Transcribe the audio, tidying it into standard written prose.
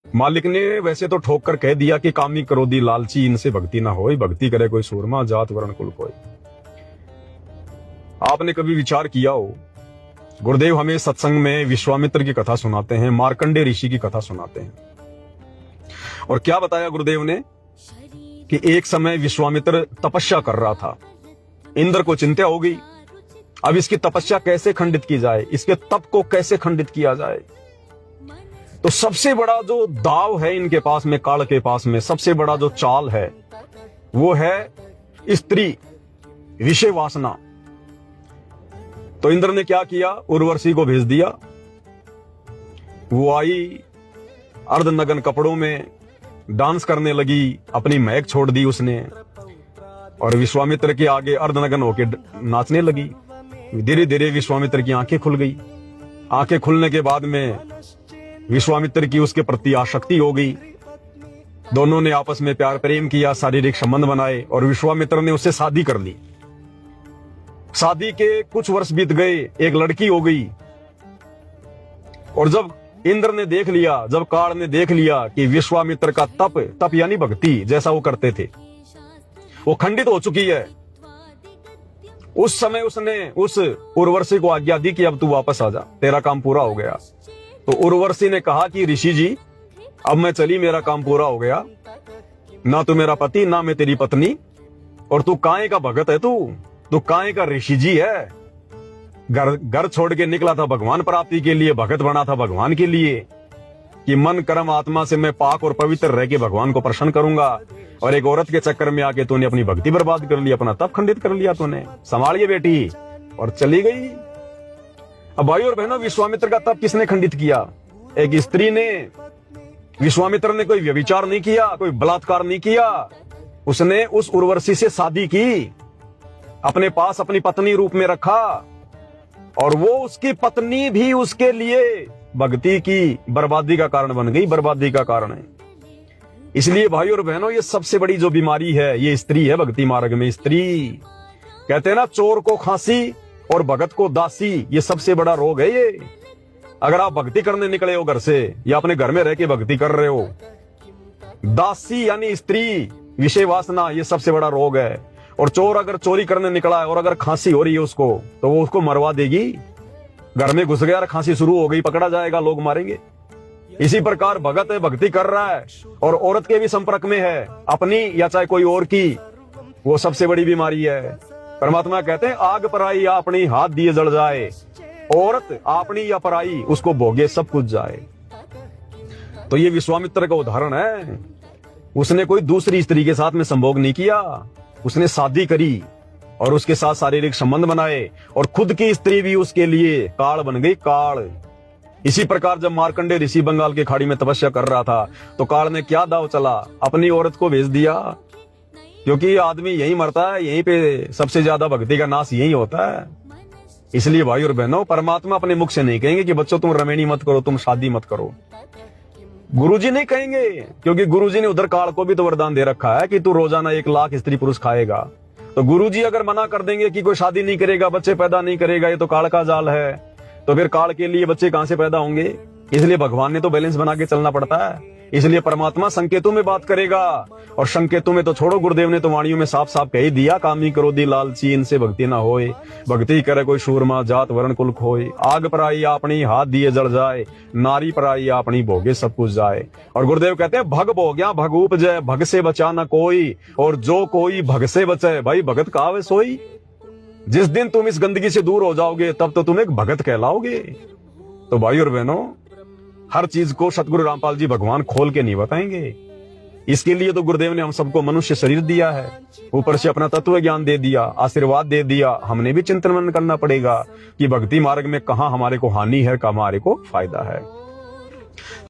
मालिक ने वैसे तो ठोक कर कह दिया कि कामी क्रोधी लालची इनसे भक्ति ना होई, भक्ति करे कोई सूरमा जात वर्ण कुल कोई। आपने कभी विचार किया हो, गुरुदेव हमें सत्संग में विश्वामित्र की कथा सुनाते हैं, मार्कंडे ऋषि की कथा सुनाते हैं, और क्या बताया गुरुदेव ने कि एक समय विश्वामित्र तपस्या कर रहा था। इंद्र को चिंता हो गई, अब इसकी तपस्या कैसे खंडित की जाए, इसके तप को कैसे खंडित किया जाए। तो सबसे बड़ा जो दाव है इनके पास में, काल के पास में सबसे बड़ा जो चाल है वो है स्त्री, विषय वासना। तो इंद्र ने क्या किया, उर्वशी को भेज दिया। वो आई अर्धनग्न कपड़ों में, डांस करने लगी, अपनी महक छोड़ दी उसने, और विश्वामित्र के आगे अर्धनग्न होकर नाचने लगी। धीरे धीरे विश्वामित्र की आंखें खुल गई। आंखें खुलने के बाद में विश्वामित्र की उसके प्रति आसक्ति हो गई। दोनों ने आपस में प्यार प्रेम किया, शारीरिक संबंध बनाए, और विश्वामित्र ने उससे शादी कर ली। शादी के कुछ वर्ष बीत गए, एक लड़की हो गई। और जब इंद्र ने देख लिया, जब काल ने देख लिया कि विश्वामित्र का तप यानी भक्ति जैसा वो करते थे वो खंडित हो चुकी है, उस समय उसने उस उर्वशी को आज्ञा दी कि अब तू वापस आ जा, तेरा काम पूरा हो गया। तो उर्वशी ने कहा कि ऋषि जी अब मैं चली, मेरा काम पूरा हो गया, ना तू मेरा पति ना मैं तेरी पत्नी, और तू काहे का भगत है, तू काहे का ऋषि जी है। घर छोड़ के निकला था भगवान प्राप्ति के लिए, भगत बना था भगवान के लिए कि मन कर्म आत्मा से मैं पाक और पवित्र रह के भगवान को प्रसन्न करूंगा, और एक औरत के चक्कर में आके तूने अपनी भक्ति बर्बाद कर ली, अपना तप खंडित कर लिया तूने, संभालिए बेटी, और चली गई। अब भाई और बहनों, विश्वामित्र का तप किसने खंडित किया? एक स्त्री ने। विश्वामित्र ने कोई व्यभिचार नहीं किया, कोई बलात्कार नहीं किया, उसने उस उर्वशी से शादी की, अपने पास अपनी पत्नी रूप में रखा, और वो उसकी पत्नी भी उसके लिए भक्ति की बर्बादी का कारण बन गई, बर्बादी का कारण है। इसलिए भाई और बहनों, ये सबसे बड़ी जो बीमारी है ये स्त्री है। भक्ति मार्ग में स्त्री, कहते हैं ना, चोर को खांसी और भगत को दासी, ये सबसे बड़ा रोग है ये। अगर आप भक्ति करने निकले हो घर से, या अपने घर में रह के भक्ति कर रहे हो, दासी यानी स्त्री, विषय वासना, ये सबसे बड़ा रोग है। और चोर अगर चोरी करने निकला है और अगर खांसी हो रही है उसको, तो वो उसको मरवा देगी। घर में घुस गया और खांसी शुरू हो गई, पकड़ा जाएगा, लोग मारेंगे। इसी प्रकार भगत है, भक्ति कर रहा है और औरत के भी संपर्क में है, अपनी या चाहे कोई और की, वो सबसे बड़ी बीमारी है। परमात्मा कहते हैं आग पराई या अपनी, हाथ दिए जल जाए। औरत अपनी या पराई, उसको भोगे सब कुछ जाए। तो ये विश्वामित्र का उदाहरण है। उसने कोई दूसरी स्त्री के साथ में संभोग नहीं किया, उसने शादी करी और उसके साथ शारीरिक संबंध बनाए, और खुद की स्त्री भी उसके लिए काल बन गई, काल। इसी प्रकार जब मार्कंडे ऋषि बंगाल की खाड़ी में तपस्या कर रहा था, तो काल ने क्या दाव चला, अपनी औरत को भेज दिया, क्योंकि आदमी यही मरता है, यहीं पे सबसे ज्यादा भक्ति का नाश यही होता है। इसलिए भाई और बहनों, परमात्मा अपने मुख से नहीं कहेंगे कि बच्चों तुम रमेणी मत करो, तुम शादी मत करो। गुरुजी नहीं कहेंगे, क्योंकि गुरुजी ने उधर काल को भी तो वरदान दे रखा है कि तू रोजाना 1 लाख स्त्री पुरुष खाएगा। तो गुरुजी अगर मना कर देंगे कि कोई शादी नहीं करेगा, बच्चे पैदा नहीं करेगा, ये तो काल का जाल है, तो फिर काल के लिए बच्चे कहां से पैदा होंगे? इसलिए भगवान ने तो बैलेंस बना के चलना पड़ता है। इसलिए परमात्मा संकेतों में बात करेगा, और संकेतों में तो छोड़ो, गुरुदेव ने तो वाणियों में साफ साफ कह ही दिया, कामी क्रोधी लालची इनसे भक्ति ना होए, भक्ति करे कोई शूरमा जात वर्ण कुल खोए। आग पराई अपनी, हाथ दिए जल जाए, नारी पराई अपनी, भोगे सब कुछ जाए। और गुरुदेव कहते हैं भग भोग्या भग उपजय, भग से बचा न कोई, और जो कोई भग से बचे, भाई भगत कहावे सोई। जिस दिन तुम इस गंदगी से दूर हो जाओगे, तब तो तुम एक भगत कहलाओगे। तो भाई और बहनों, हर चीज को सतगुरु रामपाल जी भगवान खोल के नहीं बताएंगे। इसके लिए तो गुरुदेव ने हम सबको मनुष्य शरीर दिया है, ऊपर से अपना तत्व ज्ञान दे दिया, आशीर्वाद दे दिया। हमने भी चिंतन मनन करना पड़ेगा कि भक्ति मार्ग में कहाँ हमारे को हानि है, कहाँ हमारे को फायदा है।